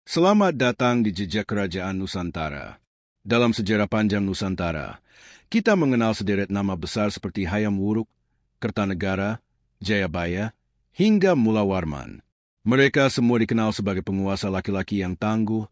Selamat datang di Jejak Kerajaan Nusantara. Dalam sejarah panjang Nusantara, kita mengenal sederet nama besar seperti Hayam Wuruk, Kertanegara, Jayabaya, hingga Mulawarman. Mereka semua dikenal sebagai penguasa laki-laki yang tangguh,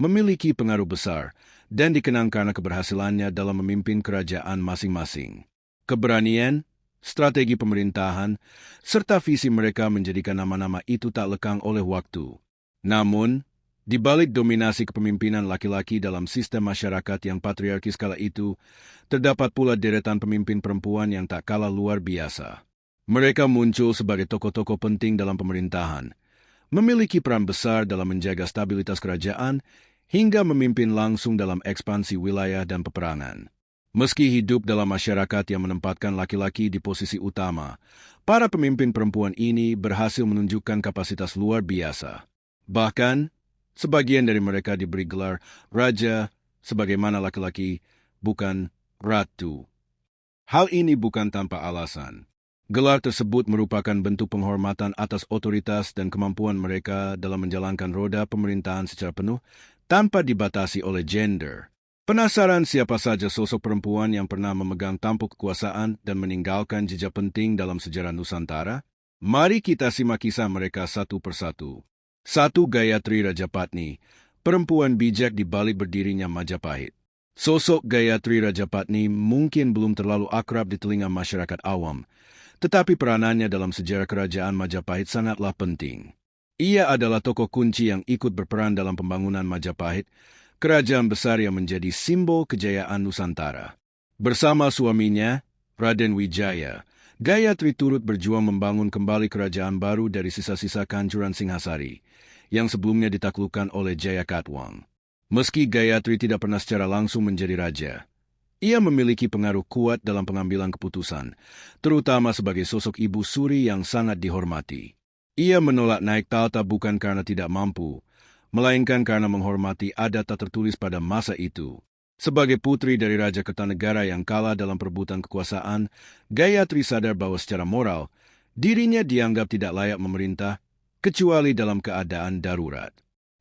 memiliki pengaruh besar, dan dikenang karena keberhasilannya dalam memimpin kerajaan masing-masing. Keberanian, strategi pemerintahan, serta visi mereka menjadikan nama-nama itu tak lekang oleh waktu. Namun, di balik dominasi kepemimpinan laki-laki dalam sistem masyarakat yang patriarkis kala itu, terdapat pula deretan pemimpin perempuan yang tak kalah luar biasa. Mereka muncul sebagai tokoh-tokoh penting dalam pemerintahan, memiliki peran besar dalam menjaga stabilitas kerajaan, hingga memimpin langsung dalam ekspansi wilayah dan peperangan. Meski hidup dalam masyarakat yang menempatkan laki-laki di posisi utama, para pemimpin perempuan ini berhasil menunjukkan kapasitas luar biasa. Bahkan, sebagian dari mereka diberi gelar raja, sebagaimana laki-laki, bukan ratu. Hal ini bukan tanpa alasan. Gelar tersebut merupakan bentuk penghormatan atas otoritas dan kemampuan mereka dalam menjalankan roda pemerintahan secara penuh tanpa dibatasi oleh gender. Penasaran siapa saja sosok perempuan yang pernah memegang tampuk kekuasaan dan meninggalkan jejak penting dalam sejarah Nusantara? Mari kita simak kisah mereka satu persatu. 1. Gayatri Rajapatni, perempuan bijak di balik berdirinya Majapahit. Sosok Gayatri Rajapatni mungkin belum terlalu akrab di telinga masyarakat awam, tetapi peranannya dalam sejarah kerajaan Majapahit sangatlah penting. Ia adalah tokoh kunci yang ikut berperan dalam pembangunan Majapahit, kerajaan besar yang menjadi simbol kejayaan Nusantara. Bersama suaminya, Raden Wijaya, Gayatri turut berjuang membangun kembali kerajaan baru dari sisa-sisa kehancuran Singhasari, yang sebelumnya ditaklukkan oleh Jayakatwang. Meski Gayatri tidak pernah secara langsung menjadi raja, ia memiliki pengaruh kuat dalam pengambilan keputusan, terutama sebagai sosok ibu suri yang sangat dihormati. Ia menolak naik tahta bukan karena tidak mampu, melainkan karena menghormati adat tak tertulis pada masa itu. Sebagai putri dari Raja Kertanegara yang kalah dalam perebutan kekuasaan, Gayatri sadar bahwa secara moral, dirinya dianggap tidak layak memerintah, kecuali dalam keadaan darurat.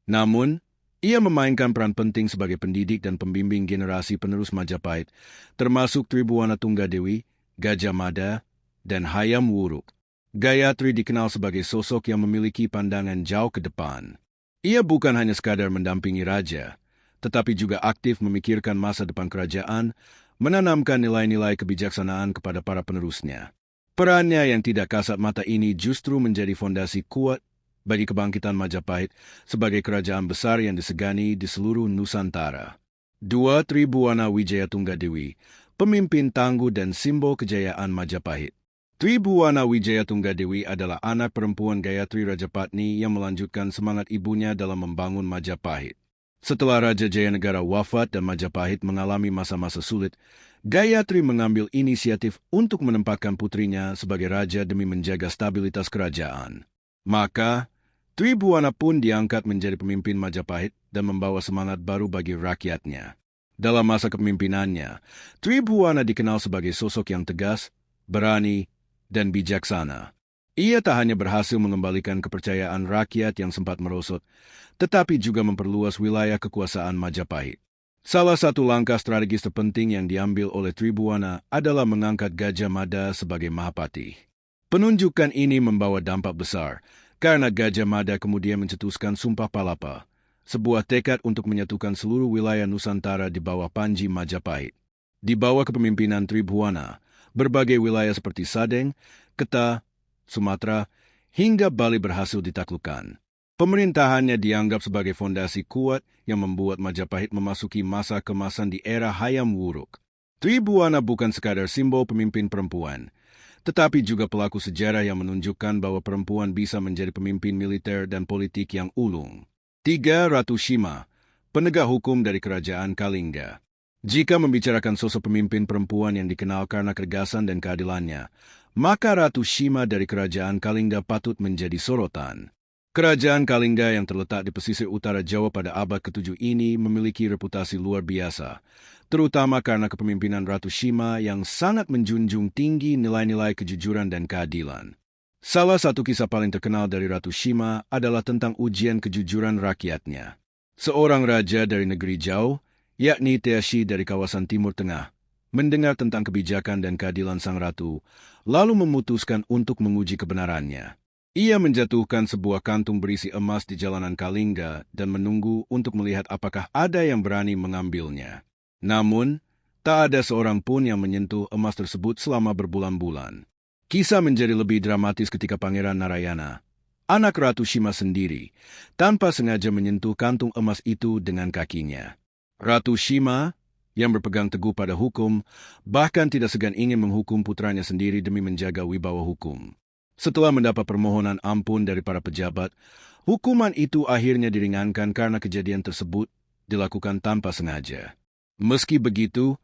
Namun, ia memainkan peran penting sebagai pendidik dan pembimbing generasi penerus Majapahit, termasuk Tribhuwana Tunggadewi, Gajah Mada, dan Hayam Wuruk. Gayatri dikenal sebagai sosok yang memiliki pandangan jauh ke depan. Ia bukan hanya sekadar mendampingi raja, tetapi juga aktif memikirkan masa depan kerajaan, menanamkan nilai-nilai kebijaksanaan kepada para penerusnya. Perannya yang tidak kasat mata ini justru menjadi fondasi kuat bagi kebangkitan Majapahit sebagai kerajaan besar yang disegani di seluruh Nusantara. 2. Tribhuwana Wijaya Tunggadewi, pemimpin tangguh dan simbol kejayaan Majapahit. Tribhuwana Wijaya Tunggadewi adalah anak perempuan Gayatri Rajapatni yang melanjutkan semangat ibunya dalam membangun Majapahit. Setelah Raja Jayanegara wafat dan Majapahit mengalami masa-masa sulit, Gayatri mengambil inisiatif untuk menempatkan putrinya sebagai raja demi menjaga stabilitas kerajaan. Maka, Tribhuwana pun diangkat menjadi pemimpin Majapahit dan membawa semangat baru bagi rakyatnya. Dalam masa kepemimpinannya, Tribhuwana dikenal sebagai sosok yang tegas, berani, dan bijaksana. Ia tak hanya berhasil mengembalikan kepercayaan rakyat yang sempat merosot, tetapi juga memperluas wilayah kekuasaan Majapahit. Salah satu langkah strategis terpenting yang diambil oleh Tribhuwana adalah mengangkat Gajah Mada sebagai Mahapati. Penunjukan ini membawa dampak besar, karena Gajah Mada kemudian mencetuskan Sumpah Palapa, sebuah tekad untuk menyatukan seluruh wilayah Nusantara di bawah Panji Majapahit. Di bawah kepemimpinan Tribhuwana, berbagai wilayah seperti Sadeng, Kedah, Sumatera, hingga Bali berhasil ditaklukkan. Pemerintahannya dianggap sebagai fondasi kuat yang membuat Majapahit memasuki masa kemasan di era Hayam Wuruk. Tribhuwana bukan sekadar simbol pemimpin perempuan, tetapi juga pelaku sejarah yang menunjukkan bahwa perempuan bisa menjadi pemimpin militer dan politik yang ulung. 3. Ratu Shima, penegak hukum dari Kerajaan Kalingga. Jika membicarakan sosok pemimpin perempuan yang dikenal karena ketegasan dan keadilannya, maka Ratu Shima dari Kerajaan Kalingga patut menjadi sorotan. Kerajaan Kalingga yang terletak di pesisir utara Jawa pada abad ke-7 ini memiliki reputasi luar biasa, terutama karena kepemimpinan Ratu Shima yang sangat menjunjung tinggi nilai-nilai kejujuran dan keadilan. Salah satu kisah paling terkenal dari Ratu Shima adalah tentang ujian kejujuran rakyatnya. Seorang raja dari negeri jauh, yakni Taeshi dari kawasan Timur Tengah, mendengar tentang kebijakan dan keadilan sang ratu, lalu memutuskan untuk menguji kebenarannya. Ia menjatuhkan sebuah kantung berisi emas di jalanan Kalingga dan menunggu untuk melihat apakah ada yang berani mengambilnya. Namun, tak ada seorang pun yang menyentuh emas tersebut selama berbulan-bulan. Kisah menjadi lebih dramatis ketika Pangeran Narayana, anak Ratu Shima sendiri, tanpa sengaja menyentuh kantung emas itu dengan kakinya. Ratu Shima, yang berpegang teguh pada hukum, bahkan tidak segan ingin menghukum putranya sendiri demi menjaga wibawa hukum. Setelah mendapat permohonan ampun dari para pejabat, hukuman itu akhirnya diringankan karena kejadian tersebut dilakukan tanpa sengaja. Meski begitu,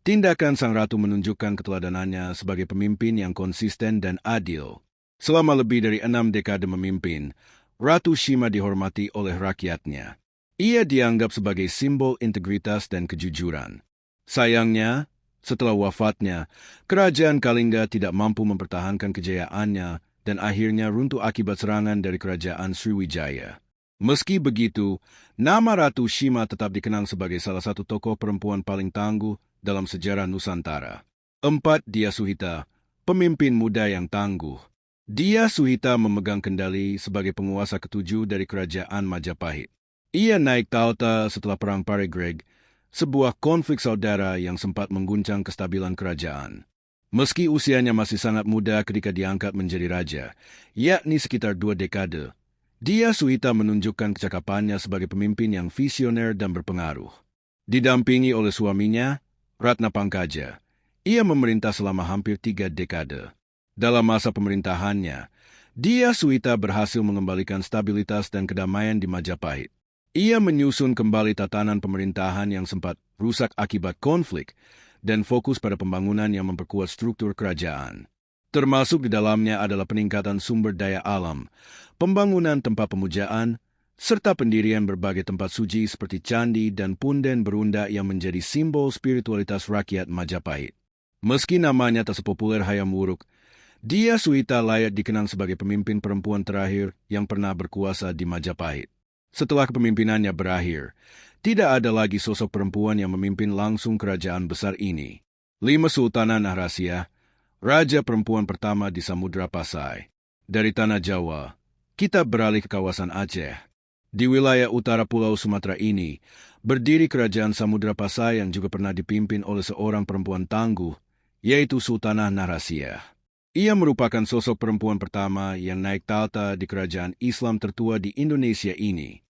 tindakan sang ratu menunjukkan keteladanannya sebagai pemimpin yang konsisten dan adil. Selama lebih dari 6 dekade memimpin, Ratu Shima dihormati oleh rakyatnya. Ia dianggap sebagai simbol integritas dan kejujuran. Sayangnya, setelah wafatnya, kerajaan Kalingga tidak mampu mempertahankan kejayaannya dan akhirnya runtuh akibat serangan dari kerajaan Sriwijaya. Meski begitu, nama Ratu Shima tetap dikenang sebagai salah satu tokoh perempuan paling tangguh dalam sejarah Nusantara. 4. Dia Suhita, pemimpin muda yang tangguh. Dia Suhita memegang kendali sebagai penguasa ketujuh dari kerajaan Majapahit. Ia naik tahta setelah Perang Paregreg, sebuah konflik saudara yang sempat mengguncang kestabilan kerajaan. Meski usianya masih sangat muda ketika diangkat menjadi raja, yakni sekitar 2 dekade, Dia Suhita menunjukkan kecakapannya sebagai pemimpin yang visioner dan berpengaruh. Didampingi oleh suaminya, Ratna Pangkaja, ia memerintah selama hampir 3 dekade. Dalam masa pemerintahannya, Dia Suhita berhasil mengembalikan stabilitas dan kedamaian di Majapahit. Ia menyusun kembali tatanan pemerintahan yang sempat rusak akibat konflik dan fokus pada pembangunan yang memperkuat struktur kerajaan. Termasuk di dalamnya adalah peningkatan sumber daya alam, pembangunan tempat pemujaan, serta pendirian berbagai tempat suci seperti candi dan punden berunda yang menjadi simbol spiritualitas rakyat Majapahit. Meski namanya tak sepopuler Hayam Wuruk, Dia Suhita layak dikenang sebagai pemimpin perempuan terakhir yang pernah berkuasa di Majapahit. Setelah kepemimpinannya berakhir, tidak ada lagi sosok perempuan yang memimpin langsung kerajaan besar ini. 5. Sultana Nahrasia, raja perempuan pertama di Samudra Pasai. Dari tanah Jawa, kita beralih ke kawasan Aceh. Di wilayah utara Pulau Sumatera ini, berdiri kerajaan Samudra Pasai yang juga pernah dipimpin oleh seorang perempuan tangguh, yaitu Sultanah Nahrasia. Ia merupakan sosok perempuan pertama yang naik tahta di kerajaan Islam tertua di Indonesia ini.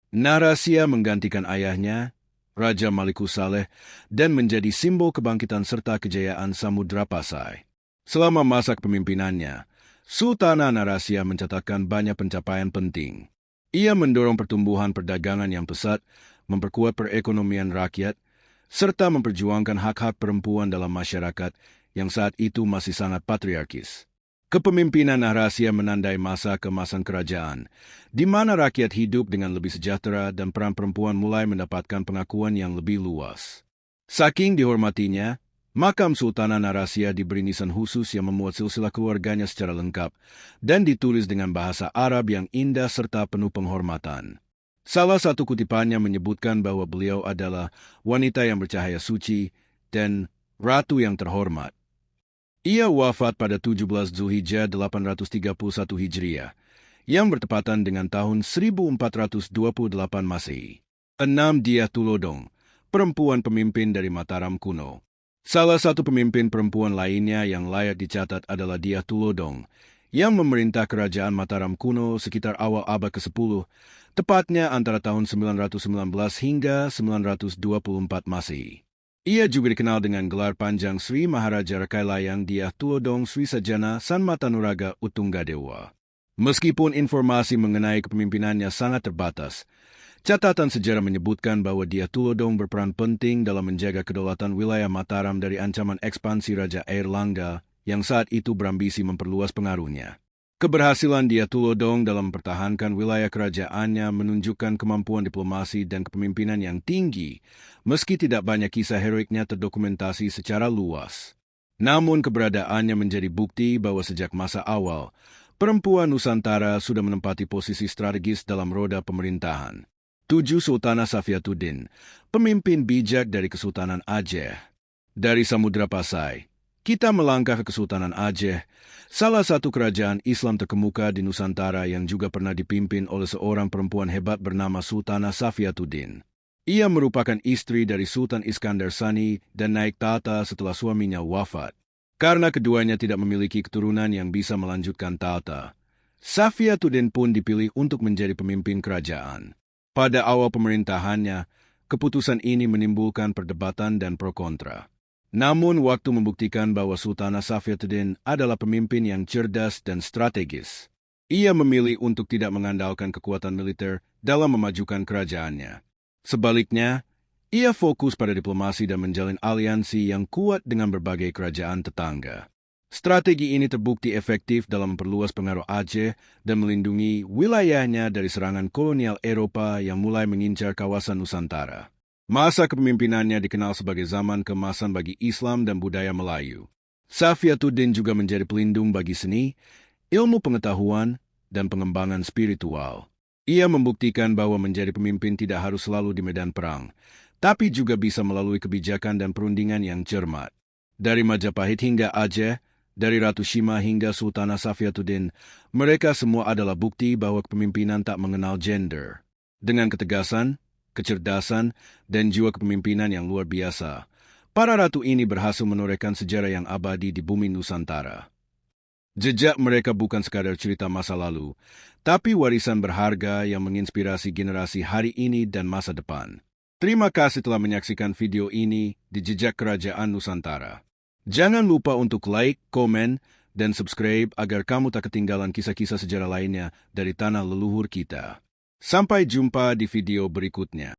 Nahrasia menggantikan ayahnya, Raja Malikus Saleh, dan menjadi simbol kebangkitan serta kejayaan Samudra Pasai. Selama masa kepemimpinannya, Sultanah Nahrasia mencatatkan banyak pencapaian penting. Ia mendorong pertumbuhan perdagangan yang pesat, memperkuat perekonomian rakyat, serta memperjuangkan hak-hak perempuan dalam masyarakat yang saat itu masih sangat patriarkis. Kepemimpinan Nahrasia menandai masa keemasan kerajaan, di mana rakyat hidup dengan lebih sejahtera dan peran perempuan mulai mendapatkan pengakuan yang lebih luas. Saking dihormatinya, makam Sultanah Nahrasia diberi nisan khusus yang memuat silsilah keluarganya secara lengkap dan ditulis dengan bahasa Arab yang indah serta penuh penghormatan. Salah satu kutipannya menyebutkan bahwa beliau adalah wanita yang bercahaya suci dan ratu yang terhormat. Ia wafat pada 17 Zulhijjah 831 Hijriah, yang bertepatan dengan tahun 1428 Masehi. 6. Dia Tulodong, perempuan pemimpin dari Mataram kuno. Salah satu pemimpin perempuan lainnya yang layak dicatat adalah Dia Tulodong, yang memerintah kerajaan Mataram kuno sekitar awal abad ke-10, tepatnya antara tahun 919 hingga 924 Masehi. Ia juga dikenal dengan gelar panjang Sri Maharaja Rakailayang Dia Tulodong Sri Sajana Sanmatanuraga Utunggadewa. Meskipun informasi mengenai kepemimpinannya sangat terbatas, catatan sejarah menyebutkan bahwa Dia Tulodong berperan penting dalam menjaga kedaulatan wilayah Mataram dari ancaman ekspansi Raja Airlangga yang saat itu berambisi memperluas pengaruhnya. Keberhasilan Dia Tulodong dalam mempertahankan wilayah kerajaannya menunjukkan kemampuan diplomasi dan kepemimpinan yang tinggi, meski tidak banyak kisah heroiknya terdokumentasi secara luas. Namun keberadaannya menjadi bukti bahwa sejak masa awal, perempuan Nusantara sudah menempati posisi strategis dalam roda pemerintahan. 7. Sultanah Safiatuddin, pemimpin bijak dari Kesultanan Aceh. Dari Samudra Pasai, kita melangkah ke Kesultanan Aceh, salah satu kerajaan Islam terkemuka di Nusantara yang juga pernah dipimpin oleh seorang perempuan hebat bernama Sultanah Safiatuddin. Ia merupakan istri dari Sultan Iskandar Sani dan naik tahta setelah suaminya wafat. Karena keduanya tidak memiliki keturunan yang bisa melanjutkan tahta, Safiatuddin pun dipilih untuk menjadi pemimpin kerajaan. Pada awal pemerintahannya, keputusan ini menimbulkan perdebatan dan pro kontra. Namun waktu membuktikan bahwa Sultanah Safiatuddin adalah pemimpin yang cerdas dan strategis. Ia memilih untuk tidak mengandalkan kekuatan militer dalam memajukan kerajaannya. Sebaliknya, ia fokus pada diplomasi dan menjalin aliansi yang kuat dengan berbagai kerajaan tetangga. Strategi ini terbukti efektif dalam memperluas pengaruh Aceh dan melindungi wilayahnya dari serangan kolonial Eropa yang mulai mengincar kawasan Nusantara. Masa kepemimpinannya dikenal sebagai zaman keemasan bagi Islam dan budaya Melayu. Safiatuddin juga menjadi pelindung bagi seni, ilmu pengetahuan, dan pengembangan spiritual. Ia membuktikan bahwa menjadi pemimpin tidak harus selalu di medan perang, tapi juga bisa melalui kebijakan dan perundingan yang cermat. Dari Majapahit hingga Aceh, dari Ratu Shima hingga Sultanah Safiatuddin, mereka semua adalah bukti bahwa kepemimpinan tak mengenal gender. Dengan ketegasan, kecerdasan, dan jiwa kepemimpinan yang luar biasa, para ratu ini berhasil menorehkan sejarah yang abadi di bumi Nusantara. Jejak mereka bukan sekadar cerita masa lalu, tapi warisan berharga yang menginspirasi generasi hari ini dan masa depan. Terima kasih telah menyaksikan video ini di Jejak Kerajaan Nusantara. Jangan lupa untuk like, komen, dan subscribe agar kamu tak ketinggalan kisah-kisah sejarah lainnya dari tanah leluhur kita. Sampai jumpa di video berikutnya.